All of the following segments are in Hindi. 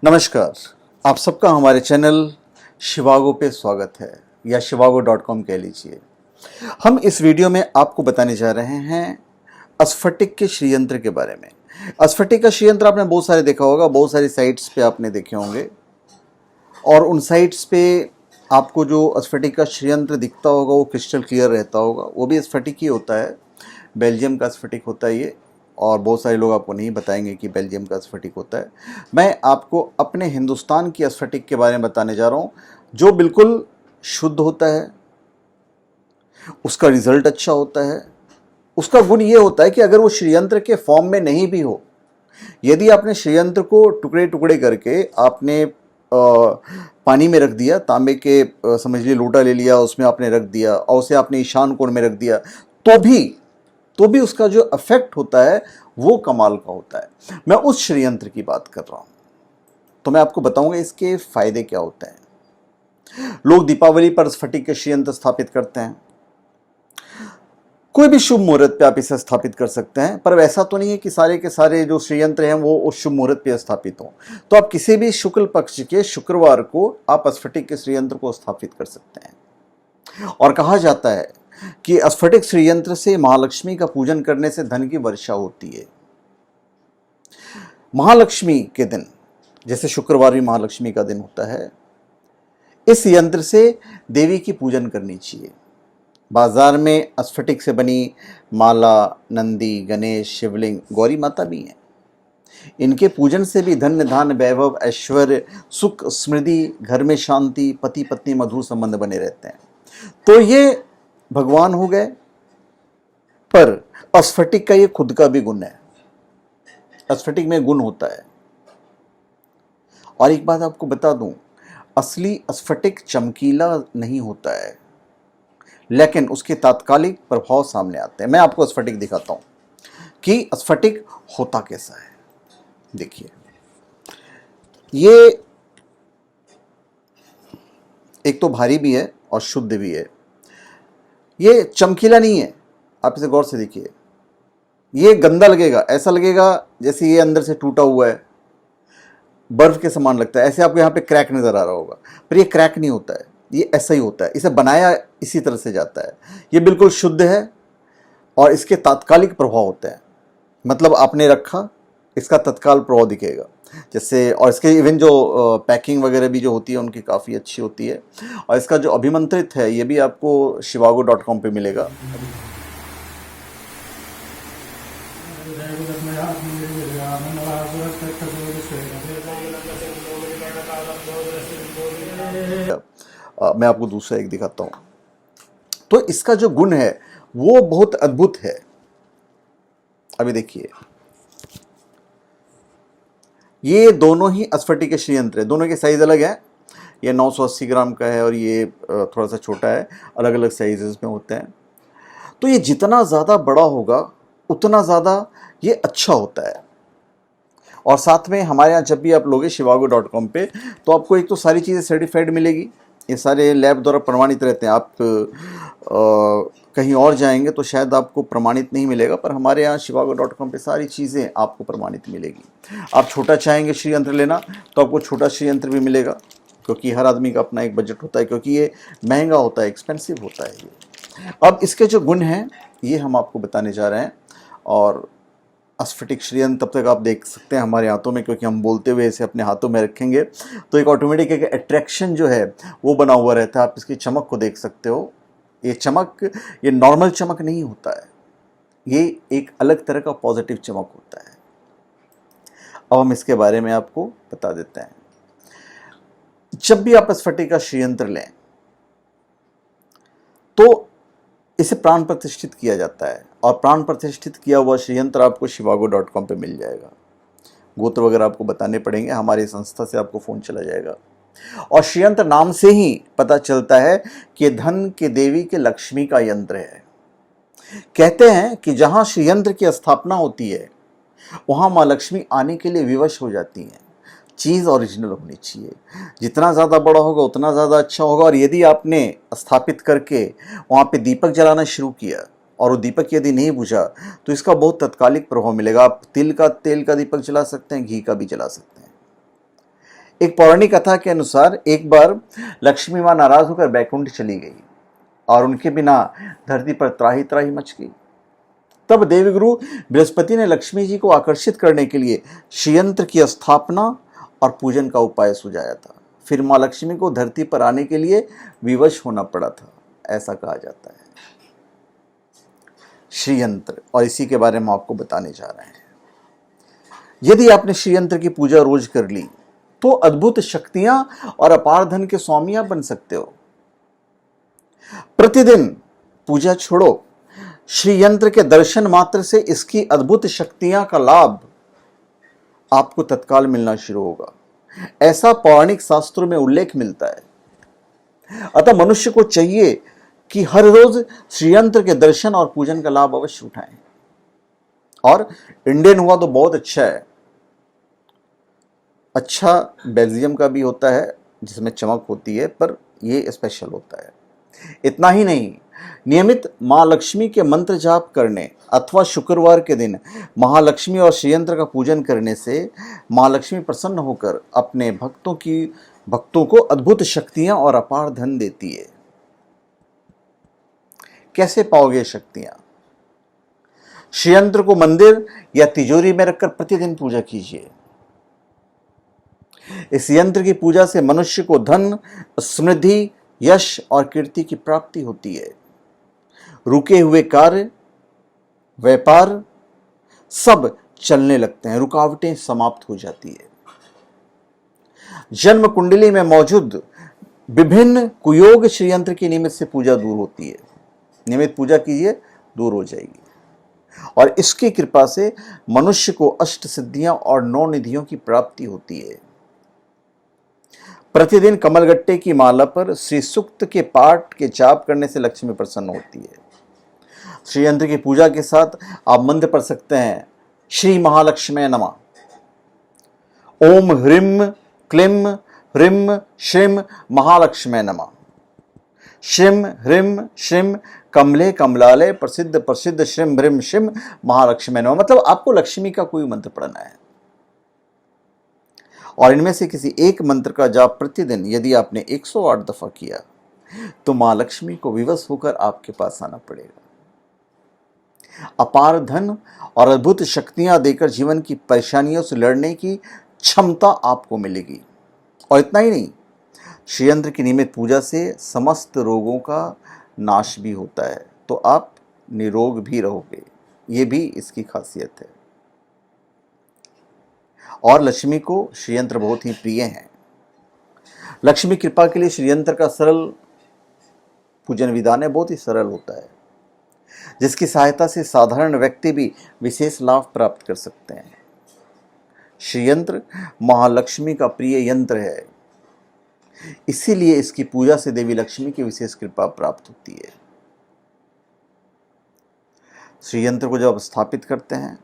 नमस्कार, आप सबका हमारे चैनल शिवागो पे स्वागत है, या shivago.com कह लीजिए। हम इस वीडियो में आपको बताने जा रहे हैं स्फटिक के श्रीयंत्र के बारे में। स्फटिक का श्रीयंत्र आपने बहुत सारे देखा होगा, बहुत सारी साइट्स पे आपने देखे होंगे, और उन साइट्स पे आपको जो स्फटिक का श्रीयंत्र दिखता होगा वो क्रिस्टल क्लियर रहता होगा। वो भी स्फटिक ही होता है, बेल्जियम का स्फटिक होता है ये, और बहुत सारे लोग आपको नहीं बताएंगे कि बेल्जियम का स्फटिक होता है। मैं आपको अपने हिंदुस्तान की स्फटिक के बारे में बताने जा रहा हूँ, जो बिल्कुल शुद्ध होता है, उसका रिजल्ट अच्छा होता है। उसका गुण ये होता है कि अगर वो श्रीयंत्र के फॉर्म में नहीं भी हो, यदि आपने श्रीयंत्र को टुकड़े टुकड़े करके आपने पानी में रख दिया, तांबे के समझ लीजिए लोटा ले लिया, उसमें आपने रख दिया और उसे आपने ईशान कोण में रख दिया, तो भी उसका जो इफेक्ट होता है वो कमाल का होता है। मैं उस श्रीयंत्र की बात कर रहा हूं, तो मैं आपको बताऊंगा इसके फायदे क्या होते हैं। लोग दीपावली पर स्फटिक के श्रीयंत्र स्थापित करते हैं। कोई भी शुभ मुहूर्त पे आप इसे स्थापित कर सकते हैं, पर वैसा तो नहीं है कि सारे के सारे जो श्रीयंत्र हैं वो उस शुभ मुहूर्त पे स्थापित हों। तो आप किसी भी शुक्ल पक्ष के शुक्रवार को आप स्फटिक के श्रीयंत्र को स्थापित कर सकते हैं। और कहा जाता है कि स्फटिक श्रीयंत्र से महालक्ष्मी का पूजन करने से धन की वर्षा होती है। महालक्ष्मी के दिन, जैसे शुक्रवार भी महालक्ष्मी का दिन होता है, इस यंत्र से देवी की पूजन करनी चाहिए। बाजार में स्फटिक से बनी माला, नंदी, गणेश, शिवलिंग, गौरी माता भी हैं। इनके पूजन से भी धन्य धान, वैभव, ऐश्वर्य, सुख, समृद्धि, घर में शांति, पति पत्नी मधुर संबंध बने रहते हैं। तो ये भगवान हो गए, पर स्फटिक का ये खुद का भी गुण है। स्फटिक में गुण होता है। और एक बात आपको बता दूं, असली स्फटिक चमकीला नहीं होता है, लेकिन उसके तात्कालिक प्रभाव सामने आते हैं। मैं आपको स्फटिक दिखाता हूं कि स्फटिक होता कैसा है। देखिए, ये एक तो भारी भी है और शुद्ध भी है। ये चमकीला नहीं है, आप इसे गौर से देखिए। ये गंदा लगेगा, ऐसा लगेगा जैसे ये अंदर से टूटा हुआ है, बर्फ के समान लगता है। ऐसे आपको यहाँ पे क्रैक नजर आ रहा होगा, पर ये क्रैक नहीं होता है, ये ऐसा ही होता है। इसे बनाया इसी तरह से जाता है। ये बिल्कुल शुद्ध है और इसके तात्कालिक प्रभाव होते हैं। मतलब आपने रखा, इसका तत्काल प्रभाव दिखेगा जैसे। और इसके इवन जो पैकिंग वगैरह भी जो होती है उनकी काफ़ी अच्छी होती है। और इसका जो अभिमंत्रित है ये भी आपको shivago.com पे मिलेगा। मैं आपको दूसरा एक दिखाता हूँ। तो इसका जो गुण है वो बहुत अद्भुत है। अभी देखिए, ये दोनों ही स्फटिक के श्रीयंत्र है। दोनों के साइज अलग है। ये 980 ग्राम का है और ये थोड़ा सा छोटा है। अलग अलग साइजेस में होते हैं। तो ये जितना ज़्यादा बड़ा होगा उतना ज़्यादा ये अच्छा होता है। और साथ में हमारे यहाँ जब भी आप लोगे shivago.com पे, तो आपको एक तो सारी चीज़ें सर्टिफाइड मिलेगी। ये सारे लैब द्वारा प्रमाणित रहते हैं। आप कहीं और जाएंगे तो शायद आपको प्रमाणित नहीं मिलेगा, पर हमारे यहाँ shivago.com पे सारी चीज़ें आपको प्रमाणित मिलेगी। आप छोटा चाहेंगे श्रीयंत्र लेना तो आपको छोटा श्रीयंत्र भी मिलेगा, क्योंकि हर आदमी का अपना एक बजट होता है, क्योंकि ये महंगा होता है, एक्सपेंसिव होता है ये। अब इसके जो गुण हैं ये हम आपको बताने जा रहे हैं। और स्फटिक श्रीयंत्र तब तक आप देख सकते हैं हमारे हाथों में, क्योंकि हम बोलते हुए इसे अपने हाथों में रखेंगे तो एक ऑटोमेटिक एक अट्रैक्शन जो है वो बना हुआ रहता है। आप इसकी चमक को देख सकते हो। ये चमक, ये नॉर्मल चमक नहीं होता है, ये एक अलग तरह का पॉजिटिव चमक होता है। अब हम इसके बारे में आपको बता देते हैं। जब भी आप स्फटिक का श्रीयंत्र लें तो इसे प्राण प्रतिष्ठित किया जाता है, और प्राण प्रतिष्ठित किया हुआ श्रीयंत्र आपको shivago.com पे मिल जाएगा। गोत्र वगैरह आपको बताने पड़ेंगे, हमारी संस्था से आपको फ़ोन चला जाएगा। और श्रीयंत्र नाम से ही पता चलता है कि धन के देवी के लक्ष्मी का यंत्र है। कहते हैं कि जहाँ श्रीयंत्र की स्थापना होती है वहाँ माँ लक्ष्मी आने के लिए विवश हो जाती हैं। चीज़ ओरिजिनल होनी चाहिए। जितना ज़्यादा बड़ा होगा उतना ज़्यादा अच्छा होगा। और यदि आपने स्थापित करके वहाँ पे दीपक जलाना शुरू किया और वो दीपक यदि नहीं बुझा तो इसका बहुत तत्कालिक प्रभाव मिलेगा। आप तेल का दीपक जला सकते हैं, घी का भी जला सकते हैं। एक पौराणिक कथा के अनुसार एक बार लक्ष्मी मां नाराज होकर बैकुंठ चली गई और उनके बिना धरती पर त्राही त्राही मच गई। तब देवगुरु बृहस्पति ने लक्ष्मी जी को आकर्षित करने के लिए श्रीयंत्र की स्थापना और पूजन का उपाय सुझाया था। फिर मां लक्ष्मी को धरती पर आने के लिए विवश होना पड़ा था, ऐसा कहा जाता है। श्रीयंत्र, और इसी के बारे में आपको बताने जा रहे हैं। यदि आपने श्रीयंत्र की पूजा रोज कर ली तो अद्भुत शक्तियां और अपार धन के स्वामी आप बन सकते हो। प्रतिदिन पूजा छोड़ो, श्रीयंत्र के दर्शन मात्र से इसकी अद्भुत शक्तियां का लाभ आपको तत्काल मिलना शुरू होगा, ऐसा पौराणिक शास्त्रों में उल्लेख मिलता है। अतः मनुष्य को चाहिए कि हर रोज श्रीयंत्र के दर्शन और पूजन का लाभ अवश्य उठाएं। और इंडियन हुआ तो बहुत अच्छा है। अच्छा बेल्जियम का भी होता है जिसमें चमक होती है, पर यह स्पेशल होता है। इतना ही नहीं, नियमित मां लक्ष्मी के मंत्र जाप करने अथवा शुक्रवार के दिन महालक्ष्मी और श्रीयंत्र का पूजन करने से मां लक्ष्मी प्रसन्न होकर अपने भक्तों को अद्भुत शक्तियां और अपार धन देती है। कैसे पाओगे शक्तियां? श्रीयंत्र को मंदिर या तिजोरी में रखकर प्रतिदिन पूजा कीजिए। इस यंत्र की पूजा से मनुष्य को धन, समृद्धि, यश और कीर्ति की प्राप्ति होती है। रुके हुए कार्य, व्यापार सब चलने लगते हैं, रुकावटें समाप्त हो जाती है। जन्म कुंडली में मौजूद विभिन्न कुयोग श्रीयंत्र की नियमित से पूजा दूर होती है। नियमित पूजा कीजिए, दूर हो जाएगी। और इसकी कृपा से मनुष्य को अष्ट सिद्धियां और 9 निधियों की प्राप्ति होती है। प्रतिदिन कमलगट्टे की माला पर श्री सूक्त के पाठ के जाप करने से लक्ष्मी प्रसन्न होती है। श्रीयंत्र की पूजा के साथ आप मंत्र पढ़ सकते हैं, श्री महालक्ष्मी नमः, ओम ह्रीम क्लीम ह्रीम श्रीम महालक्ष्मी नमः, श्रीम ह्रीम श्रीम कमले कमलाले प्रसिद्ध प्रसिद्ध श्रीम ह्रीम श्रीम महालक्ष्मी नमः। मतलब आपको लक्ष्मी का कोई मंत्र पढ़ना है और इनमें से किसी एक मंत्र का जाप प्रतिदिन यदि आपने 108 दफा किया तो मां लक्ष्मी को विवश होकर आपके पास आना पड़ेगा। अपार धन और अद्भुत शक्तियां देकर जीवन की परेशानियों से लड़ने की क्षमता आपको मिलेगी। और इतना ही नहीं, श्रीयंत्र की नियमित पूजा से समस्त रोगों का नाश भी होता है, तो आप निरोग भी रहोगे। ये भी इसकी खासियत है। और लक्ष्मी को श्रीयंत्र बहुत ही प्रिय है। लक्ष्मी कृपा के लिए श्रीयंत्र का सरल पूजन विधान है, बहुत ही सरल होता है, जिसकी सहायता से साधारण व्यक्ति भी विशेष लाभ प्राप्त कर सकते हैं। श्रीयंत्र महालक्ष्मी का प्रिय यंत्र है, इसीलिए इसकी पूजा से देवी लक्ष्मी की विशेष कृपा प्राप्त होती है। श्रीयंत्र को जब स्थापित करते हैं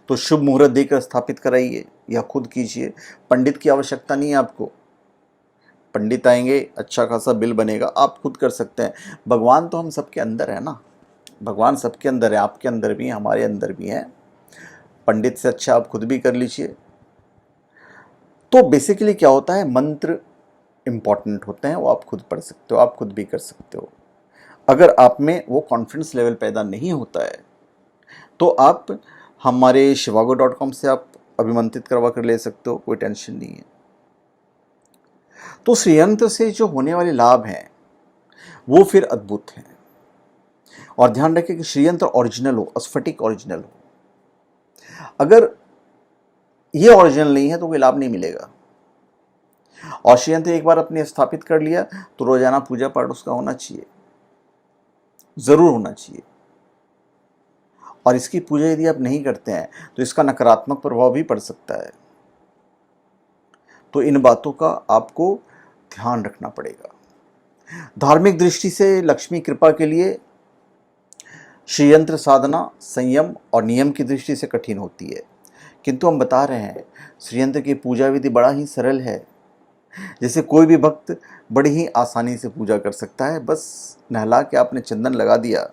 तो शुभ मुहूर्त देकर स्थापित कराइए या खुद कीजिए। पंडित की आवश्यकता नहीं है आपको। पंडित आएंगे, अच्छा खासा बिल बनेगा, आप खुद कर सकते हैं। भगवान तो हम सबके अंदर है ना, भगवान सबके अंदर है, आपके अंदर भी है, हमारे अंदर भी है। पंडित से अच्छा आप खुद भी कर लीजिए। तो बेसिकली क्या होता है, मंत्र इंपॉर्टेंट होते हैं, वो आप खुद पढ़ सकते हो, आप खुद भी कर सकते हो। अगर आप में वो कॉन्फिडेंस लेवल पैदा नहीं होता है तो आप हमारे shivago.com से आप अभिमंत्रित करवा कर ले सकते हो, कोई टेंशन नहीं है। तो श्रीयंत्र से जो होने वाले लाभ हैं वो फिर अद्भुत हैं। और ध्यान रखें कि श्रीयंत्र ओरिजिनल हो, स्फटिक ओरिजिनल हो। अगर ये ओरिजिनल नहीं है तो कोई लाभ नहीं मिलेगा। और श्रीयंत्र एक बार अपने स्थापित कर लिया तो रोजाना पूजा पाठ उसका होना चाहिए, जरूर होना चाहिए। और इसकी पूजा यदि आप नहीं करते हैं तो इसका नकारात्मक प्रभाव भी पड़ सकता है। तो इन बातों का आपको ध्यान रखना पड़ेगा। धार्मिक दृष्टि से लक्ष्मी कृपा के लिए श्रीयंत्र साधना संयम और नियम की दृष्टि से कठिन होती है, किंतु हम बता रहे हैं श्रीयंत्र की पूजा विधि बड़ा ही सरल है, जिसे कोई भी भक्त बड़ी ही आसानी से पूजा कर सकता है। बस नहला के आपने चंदन लगा दिया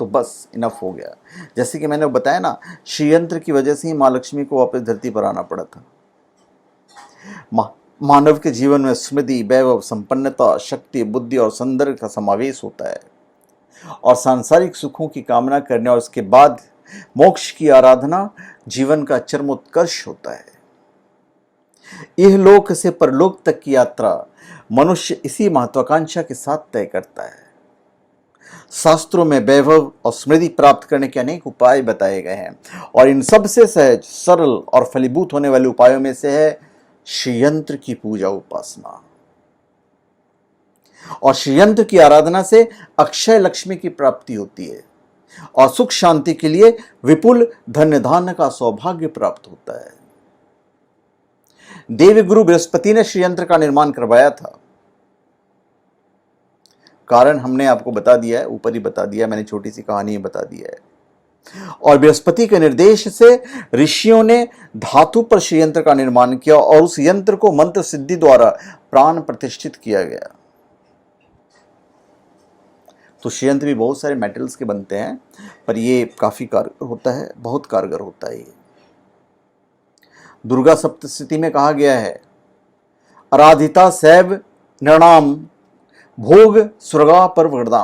तो बस इनफ हो गया। जैसे कि मैंने बताया ना, श्रीयंत्र की वजह से ही माँ लक्ष्मी को वापस धरती पर आना पड़ा था। मानव के जीवन में स्मृति, वैभव, संपन्नता, शक्ति, बुद्धि और सौंदर्य का समावेश होता है, और सांसारिक सुखों की कामना करने और उसके बाद मोक्ष की आराधना जीवन का चरमोत्कर्ष होता है। यह लोक से परलोक तक की यात्रा मनुष्य इसी महत्वाकांक्षा के साथ तय करता है। शास्त्रों में वैभव और स्मृति प्राप्त करने के अनेक उपाय बताए गए हैं, और इन सबसे सहज, सरल और फलीभूत होने वाले उपायों में से है श्रीयंत्र की पूजा उपासना। और श्रीयंत्र की आराधना से अक्षय लक्ष्मी की प्राप्ति होती है, और सुख शांति के लिए विपुल धन्य धान्य का सौभाग्य प्राप्त होता है। देवगुरु बृहस्पति ने श्रीयंत्र का निर्माण करवाया था। कारण हमने आपको बता दिया है, ऊपर ही बता दिया, मैंने छोटी सी कहानी बता दी है। और बृहस्पति के निर्देश से ऋषियों ने धातु पर श्रीयंत्र का निर्माण किया, और उस यंत्र को मंत्र सिद्धि द्वारा प्राण प्रतिष्ठित किया गया। तो श्रीयंत्र भी बहुत सारे मेटल्स के बनते हैं, पर ये काफी कारगर होता है, बहुत कारगर होता है ये। दुर्गा सप्तशती में कहा गया है, आराधिता सैव नृणाम भोग स्वर्गा पर वरदा।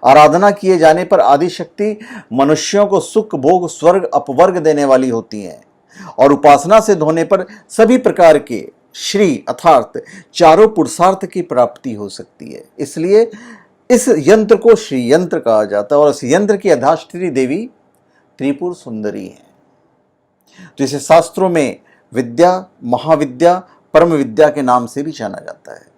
आराधना किए जाने पर आदि शक्ति मनुष्यों को सुख, भोग, स्वर्ग, अपवर्ग देने वाली होती हैं, और उपासना से होने पर सभी प्रकार के श्री अर्थात चारों पुरुषार्थ की प्राप्ति हो सकती है। इसलिए इस यंत्र को श्री यंत्र कहा जाता है, और इस यंत्र की अधिष्ठात्री देवी त्रिपुर सुंदरी है। तो इसे शास्त्रों में विद्या, महाविद्या, परम विद्या के नाम से भी जाना जाता है।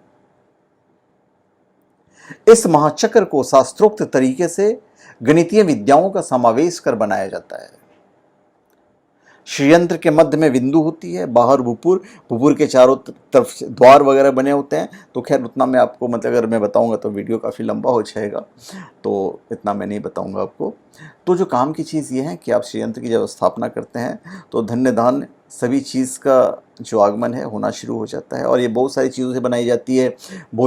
इस महाचक्र को शास्त्रोक्त तरीके से गणितीय विद्याओं का समावेश कर बनाया जाता है। श्रीयंत्र के मध्य में बिंदु होती है, बाहर भूपुर, भूपुर के चारों तरफ द्वार वगैरह बने होते हैं। तो खैर उतना मैं आपको अगर मैं बताऊंगा तो वीडियो काफ़ी लंबा हो जाएगा, तो इतना मैं नहीं बताऊंगा आपको। तो जो काम की चीज़ ये है कि आप श्रीयंत्र की जब स्थापना करते हैं तो धन्य धान्य सभी चीज़ का जो आगमन है होना शुरू हो जाता है, और ये बहुत सारी चीज़ों से बनाई जाती है। भोज